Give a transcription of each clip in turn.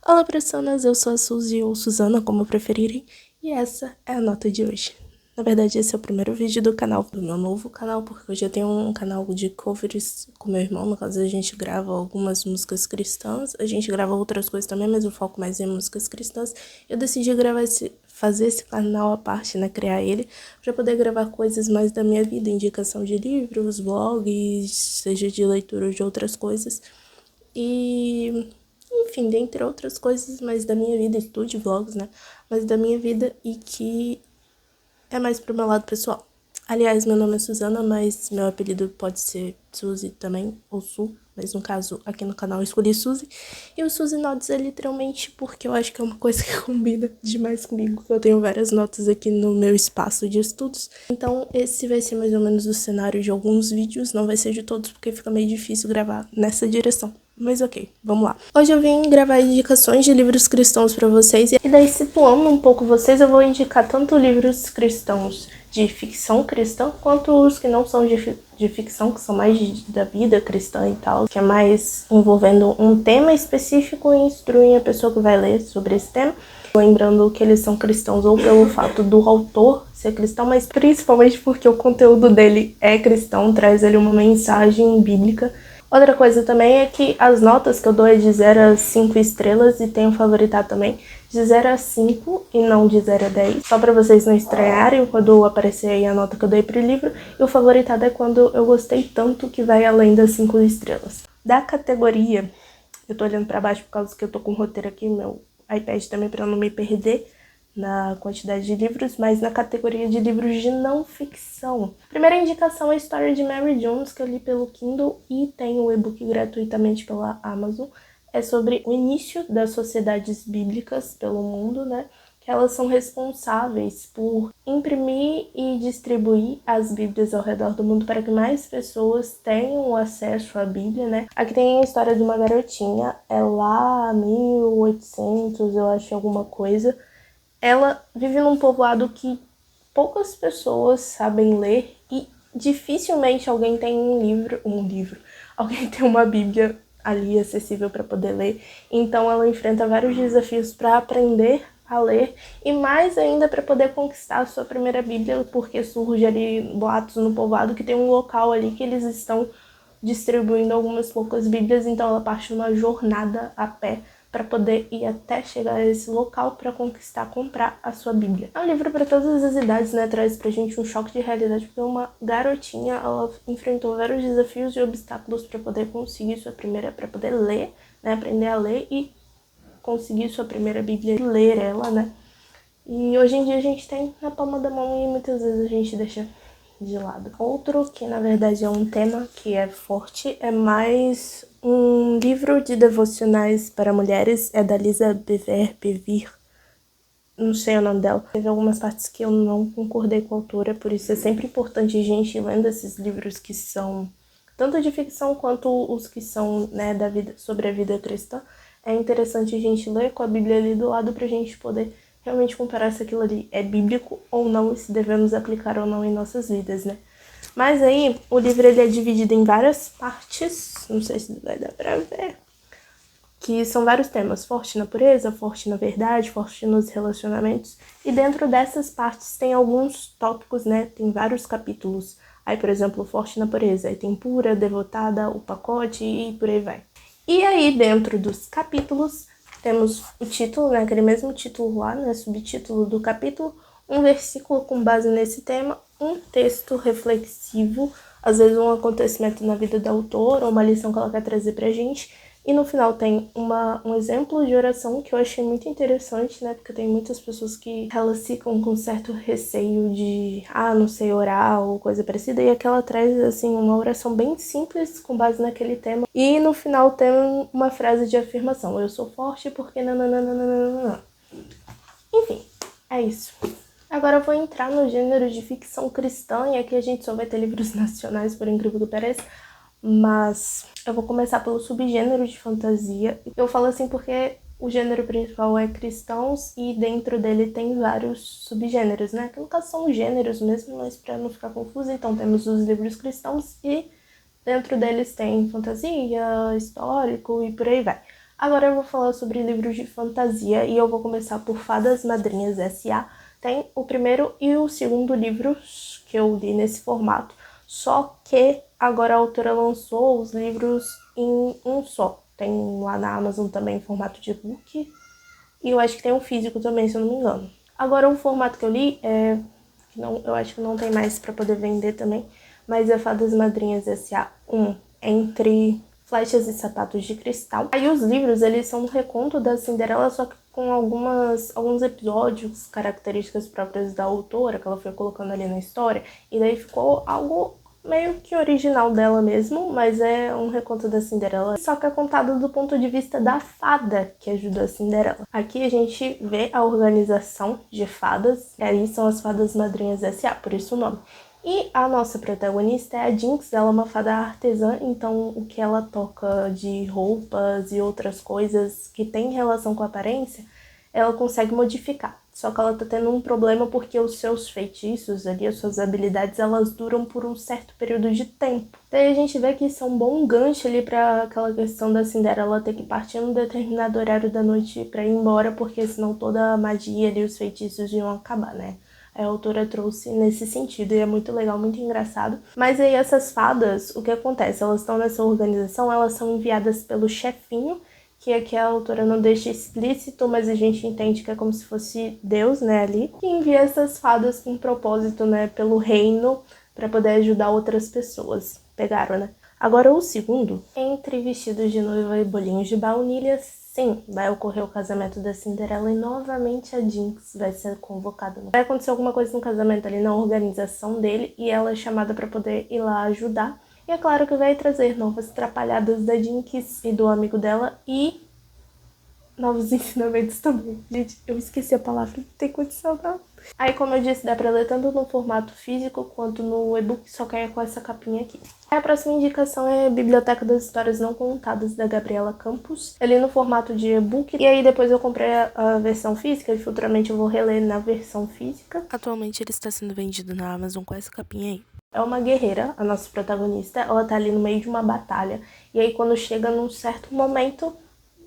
Olá, personas, eu sou a Suzy ou Suzana, como preferirem, e essa é a nota de hoje. Na verdade, esse é o primeiro vídeo do canal, do meu novo canal, porque hoje eu tenho um canal de covers com meu irmão. No caso, a gente grava algumas músicas cristãs, a gente grava outras coisas também, mas o foco mais é em músicas cristãs. Eu decidi fazer esse canal à parte, né, criar ele, para poder gravar coisas mais da minha vida, indicação de livros, vlogs, seja de leitura ou de outras coisas. Enfim, dentre outras coisas, mas da minha vida, estude vlogs, né? Mas da minha vida e que é mais pro meu lado pessoal. Aliás, meu nome é Suzana, mas meu apelido pode ser Suzy também, ou Su, mas no caso, aqui no canal eu escolhi Suzy. E o Suzy Notes é literalmente porque eu acho que é uma coisa que combina demais comigo, que eu tenho várias notas aqui no meu espaço de estudos. Então, esse vai ser mais ou menos o cenário de alguns vídeos, não vai ser de todos, porque fica meio difícil gravar nessa direção. Mas ok, vamos lá. Hoje eu vim gravar indicações de livros cristãos pra vocês. E daí, situando um pouco vocês, eu vou indicar tanto livros cristãos de ficção cristã, quanto os que não são de ficção, que são mais da vida cristã e tal, que é mais envolvendo um tema específico e instruem a pessoa que vai ler sobre esse tema. Lembrando que eles são cristãos ou pelo fato do autor ser cristão, mas principalmente porque o conteúdo dele é cristão, traz ele uma mensagem bíblica. Outra coisa também é que as notas que eu dou é de 0 a 5 estrelas e tenho favoritado também de 0 a 5 e não de 0 a 10. Só pra vocês não estranharem quando aparecer aí a nota que eu dei pro livro. E o favoritado é quando eu gostei tanto que vai além das 5 estrelas. Da categoria, eu tô olhando pra baixo por causa que eu tô com o roteiro aqui, meu iPad também pra não me perder na quantidade de livros, mas na categoria de livros de não ficção. Primeira indicação é a história de Mary Jones, que eu li pelo Kindle e tem o e-book gratuitamente pela Amazon. É sobre o início das sociedades bíblicas pelo mundo, né? Que elas são responsáveis por imprimir e distribuir as Bíblias ao redor do mundo para que mais pessoas tenham acesso à Bíblia, né? Aqui tem a história de uma garotinha, é lá 1800, eu acho, alguma coisa. Ela vive num povoado que poucas pessoas sabem ler e dificilmente alguém tem alguém tem uma Bíblia ali acessível para poder ler. Então ela enfrenta vários desafios para aprender a ler e mais ainda para poder conquistar a sua primeira Bíblia, porque surge ali boatos no povoado que tem um local ali que eles estão distribuindo algumas poucas Bíblias, então ela parte uma jornada a pé para poder ir até chegar a esse local para conquistar, comprar a sua Bíblia. É um livro para todas as idades, né? Traz pra gente um choque de realidade, porque uma garotinha, ela enfrentou vários desafios e obstáculos para poder conseguir sua primeira, para poder ler, né? Aprender a ler e conseguir sua primeira Bíblia e ler ela, né? E hoje em dia a gente tem na palma da mão e muitas vezes a gente deixa de lado. Outro que na verdade é um tema que é forte, é mais um livro de devocionais para mulheres, é da Lisa Bevere, não sei o nome dela. Teve algumas partes que eu não concordei com a autora, por isso é sempre importante a gente ir lendo esses livros que são tanto de ficção quanto os que são, né, da vida, sobre a vida cristã. É interessante a gente ler com a Bíblia ali do lado pra gente poder realmente comparar se aquilo ali é bíblico ou não e se devemos aplicar ou não em nossas vidas, né? Mas aí, o livro ele é dividido em várias partes, não sei se vai dar pra ver, que são vários temas: forte na pureza, forte na verdade, forte nos relacionamentos. E dentro dessas partes tem alguns tópicos, né? Tem vários capítulos. Aí, por exemplo, forte na pureza, aí tem pura, devotada, o pacote e por aí vai. E aí, dentro dos capítulos, temos o título, né? Aquele mesmo título lá, né? Subtítulo do capítulo, um versículo com base nesse tema, um texto reflexivo, às vezes um acontecimento na vida da autora ou uma lição que ela quer trazer pra gente. E no final tem um exemplo de oração que eu achei muito interessante, né? Porque tem muitas pessoas que elas ficam com certo receio de, não sei orar ou coisa parecida. E aqui ela traz, assim, uma oração bem simples com base naquele tema. E no final tem uma frase de afirmação: eu sou forte porque nananana. Enfim, é isso. Agora eu vou entrar no gênero de ficção cristã, e aqui a gente só vai ter livros nacionais, por incrível que pareça. Mas eu vou começar pelo subgênero de fantasia. Eu falo assim porque o gênero principal é cristãos e dentro dele tem vários subgêneros, né? Que no caso são gêneros mesmo, mas para não ficar confuso, então temos os livros cristãos e dentro deles tem fantasia, histórico e por aí vai. Agora eu vou falar sobre livros de fantasia e eu vou começar por Fadas Madrinhas S.A. Tem o primeiro e o segundo livros que eu li nesse formato, só que agora a autora lançou os livros em um só. Tem lá na Amazon também em formato de e-book e eu acho que tem um físico também, se eu não me engano. Agora o formato que eu li eu acho que não tem mais para poder vender também, mas é Fadas Madrinhas S.A. 1, Entre Flechas e Sapatos de Cristal. Aí os livros, eles são um reconto da Cinderela, só que com alguns episódios, características próprias da autora, que ela foi colocando ali na história, e daí ficou algo meio que original dela mesmo, mas é um reconto da Cinderela, só que é contado do ponto de vista da fada que ajudou a Cinderela. Aqui a gente vê a organização de fadas, e aí são as Fadas Madrinhas S.A., por isso o nome. E a nossa protagonista é a Jinx, ela é uma fada artesã, então o que ela toca de roupas e outras coisas que tem relação com a aparência, ela consegue modificar. Só que ela tá tendo um problema porque os seus feitiços ali, as suas habilidades, elas duram por um certo período de tempo. Daí a gente vê que isso é um bom gancho ali pra aquela questão da Cinderela ter que partir num determinado horário da noite pra ir embora, porque senão toda a magia ali, os feitiços iam acabar, né? A autora trouxe nesse sentido e é muito legal, muito engraçado. Mas aí essas fadas, o que acontece? Elas estão nessa organização, elas são enviadas pelo chefinho, que aqui a autora não deixa explícito, mas a gente entende que é como se fosse Deus, né, ali, que envia essas fadas com propósito, né, pelo reino, para poder ajudar outras pessoas. Pegaram, né? Agora o segundo, Entre Vestidos de Noiva e Bolinhos de Baunilha, sim, vai ocorrer o casamento da Cinderela e novamente a Jinx vai ser convocada. Vai acontecer alguma coisa no casamento ali, na organização dele, e ela é chamada para poder ir lá ajudar. E é claro que vai trazer novas trapalhadas da Jinx e do amigo dela e novos ensinamentos também. Gente, eu esqueci a palavra, não tem condição não. Aí, como eu disse, dá pra ler tanto no formato físico quanto no e-book, só que é com essa capinha aqui. Aí a próxima indicação é Biblioteca das Histórias Não Contadas, da Gabriela Campos. Eu li no formato de e-book, e aí depois eu comprei a versão física, e futuramente eu vou reler na versão física. Atualmente ele está sendo vendido na Amazon com essa capinha aí. É uma guerreira, a nossa protagonista, ela tá ali no meio de uma batalha, e aí quando chega num certo momento,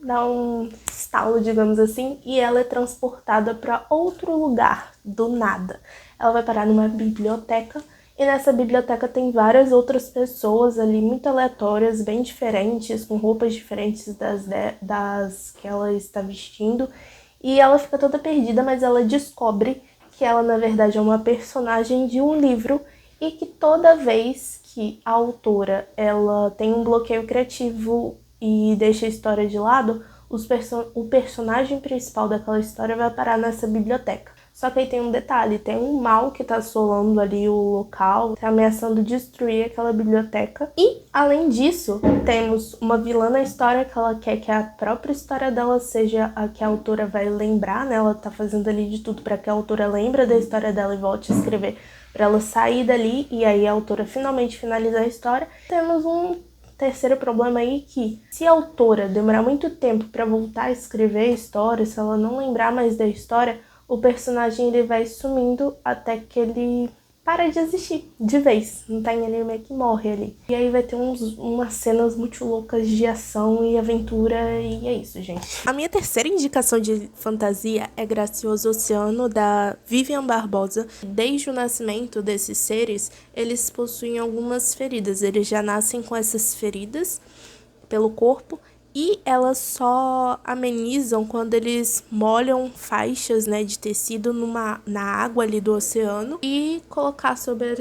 dá um estalo, digamos assim, e ela é transportada para outro lugar, do nada. Ela vai parar numa biblioteca, e nessa biblioteca tem várias outras pessoas ali, muito aleatórias, bem diferentes, com roupas diferentes das que ela está vestindo, e ela fica toda perdida, mas ela descobre que ela, na verdade, é uma personagem de um livro, e que toda vez que a autora ela tem um bloqueio criativo e deixa a história de lado, o personagem principal daquela história vai parar nessa biblioteca. Só que aí tem um detalhe, tem um mal que tá assolando ali o local, tá ameaçando destruir aquela biblioteca. E, além disso, temos uma vilã na história que ela quer que a própria história dela seja a que a autora vai lembrar, né? Ela tá fazendo ali de tudo para que a autora lembre da história dela e volte a escrever, para ela sair dali e aí a autora finalmente finalizar a história. Temos um terceiro problema aí que, se a autora demorar muito tempo para voltar a escrever a história, se ela não lembrar mais da história, o personagem ele vai sumindo até que ele para de existir de vez. Não tem ali, meio que morre ali. E aí vai ter umas cenas muito loucas de ação e aventura, e é isso, gente. A minha terceira indicação de fantasia é Gracioso Oceano, da Vivian Barbosa. Desde o nascimento desses seres, eles possuem algumas feridas. Eles já nascem com essas feridas pelo corpo, e elas só amenizam quando eles molham faixas, né, de tecido na água ali do oceano e colocar sobre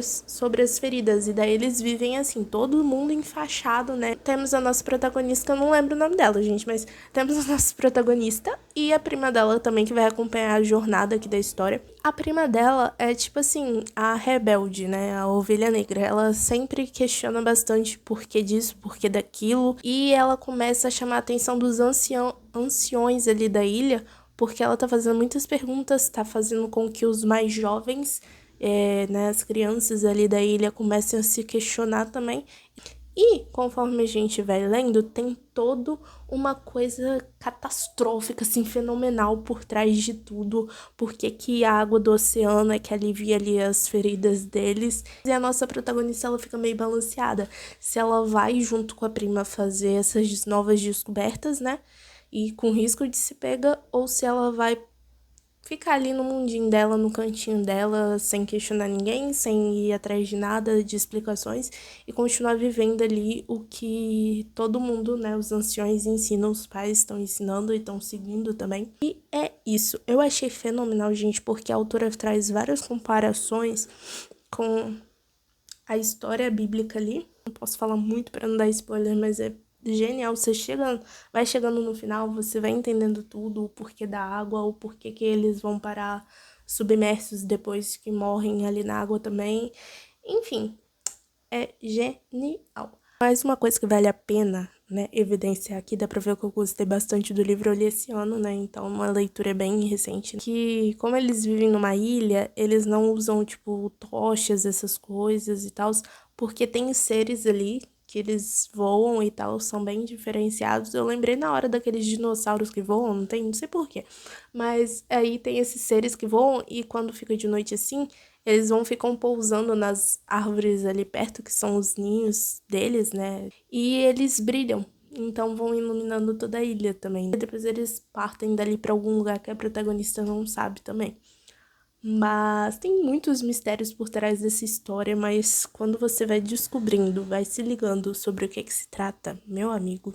as feridas. E daí eles vivem assim, todo mundo enfaixado, né? Temos a nossa protagonista, eu não lembro o nome dela, gente, mas temos a nossa protagonista e a prima dela também, que vai acompanhar a jornada aqui da história. A prima dela é, tipo assim, a rebelde, né? A ovelha negra. Ela sempre questiona bastante por que disso, por que daquilo. E ela começa a chamar a atenção dos anciões ali da ilha, porque ela tá fazendo muitas perguntas, tá fazendo com que os mais jovens, né, as crianças ali da ilha comecem a se questionar também. E, conforme a gente vai lendo, tem toda uma coisa catastrófica, assim, fenomenal por trás de tudo. Porque que a água do oceano é que alivia ali as feridas deles. E a nossa protagonista, ela fica meio balanceada. Se ela vai junto com a prima fazer essas novas descobertas, né? e com risco de se pega, ou se ela vai ficar ali no mundinho dela, no cantinho dela, sem questionar ninguém, sem ir atrás de nada, de explicações, e continuar vivendo ali o que todo mundo, né, os anciões ensinam, os pais estão ensinando e estão seguindo também. E é isso. Eu achei fenomenal, gente, porque a autora traz várias comparações com a história bíblica ali. Não posso falar muito para não dar spoiler, mas é genial. Você vai chegando no final, você vai entendendo tudo, o porquê da água, o porquê que eles vão parar submersos depois que morrem ali na água também. Enfim, é genial. Mais uma coisa que vale a pena, né, evidenciar aqui, dá pra ver que eu gostei bastante do livro, eu li esse ano, né, então uma leitura bem recente, que como eles vivem numa ilha, eles não usam, tipo, tochas, essas coisas e tal, porque tem seres ali que eles voam e tal, são bem diferenciados. Eu lembrei na hora daqueles dinossauros que voam, não sei por quê, mas aí tem esses seres que voam e quando fica de noite assim, eles ficam pousando nas árvores ali perto, que são os ninhos deles, né? E eles brilham. Então vão iluminando toda a ilha também. E depois eles partem dali pra algum lugar que a protagonista não sabe também. Mas tem muitos mistérios por trás dessa história, mas quando você vai descobrindo, vai se ligando sobre o que se trata, meu amigo,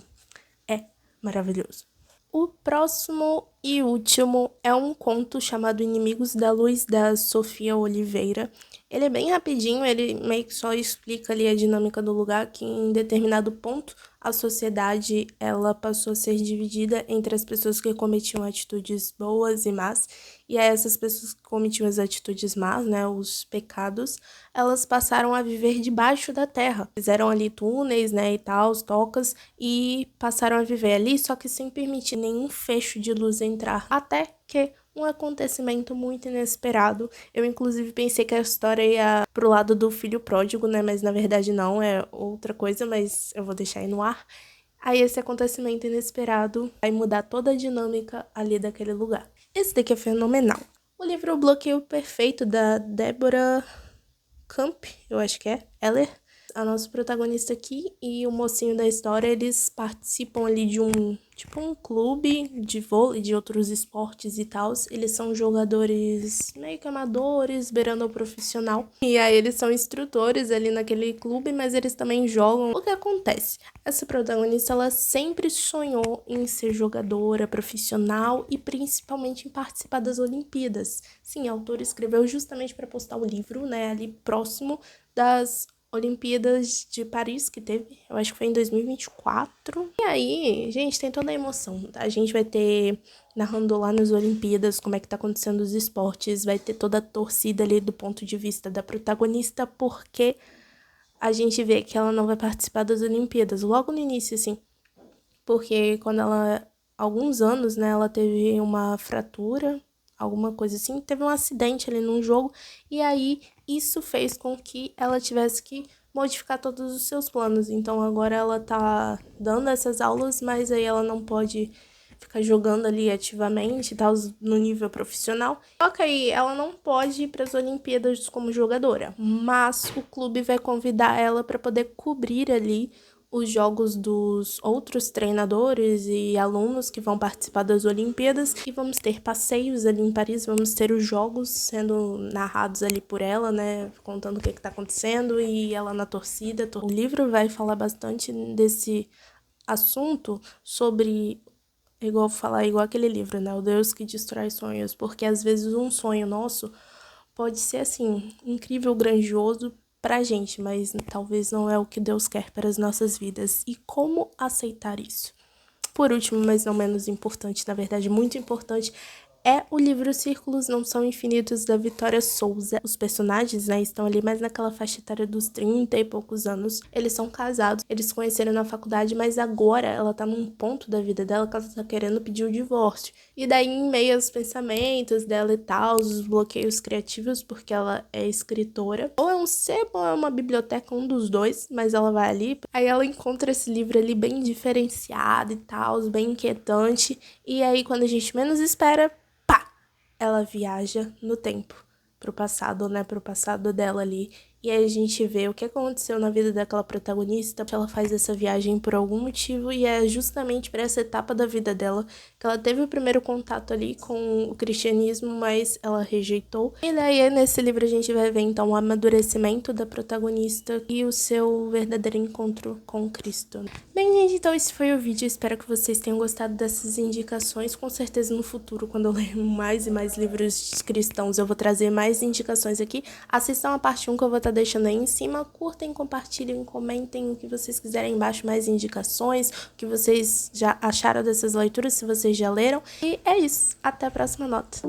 é maravilhoso. O próximo e último é um conto chamado Inimigos da Luz, da Sofia Oliveira. Ele é bem rapidinho, ele meio que só explica ali a dinâmica do lugar, que em determinado ponto a sociedade ela passou a ser dividida entre as pessoas que cometiam atitudes boas e más, e aí essas pessoas que cometiam as atitudes más, né, os pecados, elas passaram a viver debaixo da terra. Fizeram ali túneis, né, e tal, tocas, e passaram a viver ali, só que sem permitir nenhum fecho de luz entrar. Até que um acontecimento muito inesperado. Eu, inclusive, pensei que a história ia pro lado do filho pródigo, né? Mas, na verdade, não. É outra coisa, mas eu vou deixar aí no ar. Aí, esse acontecimento inesperado vai mudar toda a dinâmica ali daquele lugar. Esse daqui é fenomenal. O livro O Bloqueio Perfeito, da Deborah Camp, eu acho que é, Eller. A nossa protagonista aqui e o mocinho da história, eles participam ali de um clube de vôlei, de outros esportes e tal. Eles são jogadores meio que amadores, beirando ao profissional. E aí eles são instrutores ali naquele clube, mas eles também jogam. O que acontece? Essa protagonista, ela sempre sonhou em ser jogadora profissional e principalmente em participar das Olimpíadas. Sim, a autora escreveu justamente para postar o livro, né, ali próximo das Olimpíadas de Paris, que teve, eu acho que foi em 2024. E aí, gente, tem toda a emoção. A gente vai ter narrando lá nas Olimpíadas como é que tá acontecendo os esportes, vai ter toda a torcida ali do ponto de vista da protagonista, porque a gente vê que ela não vai participar das Olimpíadas logo no início, assim. Porque quando ela, alguns anos, né, ela teve uma fratura, alguma coisa assim, teve um acidente ali num jogo, e aí isso fez com que ela tivesse que modificar todos os seus planos. Então agora ela tá dando essas aulas, mas aí ela não pode ficar jogando ali ativamente, tá, no nível profissional. Só que aí ela não pode ir para as Olimpíadas como jogadora, mas o clube vai convidar ela para poder cobrir ali os jogos dos outros treinadores e alunos que vão participar das Olimpíadas, e vamos ter passeios ali em Paris, vamos ter os jogos sendo narrados ali por ela, né, contando o que tá acontecendo e ela na torcida. O livro vai falar bastante desse assunto sobre, igual aquele livro, né, O Deus que Destrói Sonhos, porque às vezes um sonho nosso pode ser assim, incrível, grandioso pra gente, mas talvez não é o que Deus quer para as nossas vidas. E como aceitar isso? Por último, mas não menos importante, na verdade, muito importante, é o livro Círculos Não São Infinitos, da Vitória Souza. Os personagens, né, estão ali mais naquela faixa etária dos 30 e poucos anos. Eles são casados, eles se conheceram na faculdade, mas agora ela tá num ponto da vida dela que ela tá querendo pedir o divórcio. E daí, em meio aos pensamentos dela e tal, os bloqueios criativos, porque ela é escritora, ou é um sebo ou é uma biblioteca, um dos dois, mas ela vai ali. Aí ela encontra esse livro ali bem diferenciado e tal, bem inquietante. E aí, quando a gente menos espera, ela viaja no tempo, pro passado, né, pro passado dela ali, E aí a gente vê o que aconteceu na vida daquela protagonista, que ela faz essa viagem por algum motivo, e é justamente para essa etapa da vida dela que ela teve o primeiro contato ali com o cristianismo, mas ela rejeitou. E daí nesse livro a gente vai ver então o amadurecimento da protagonista e o seu verdadeiro encontro com Cristo. Bem, gente, então esse foi o vídeo. Espero que vocês tenham gostado dessas indicações. Com certeza no futuro, quando eu ler mais e mais livros cristãos, eu vou trazer mais indicações aqui. Assistam a parte 1 que eu vou estar deixando aí em cima. Curtem, compartilhem, comentem o que vocês quiserem embaixo, mais indicações, o que vocês já acharam dessas leituras, se vocês já leram. E é isso. Até a próxima nota.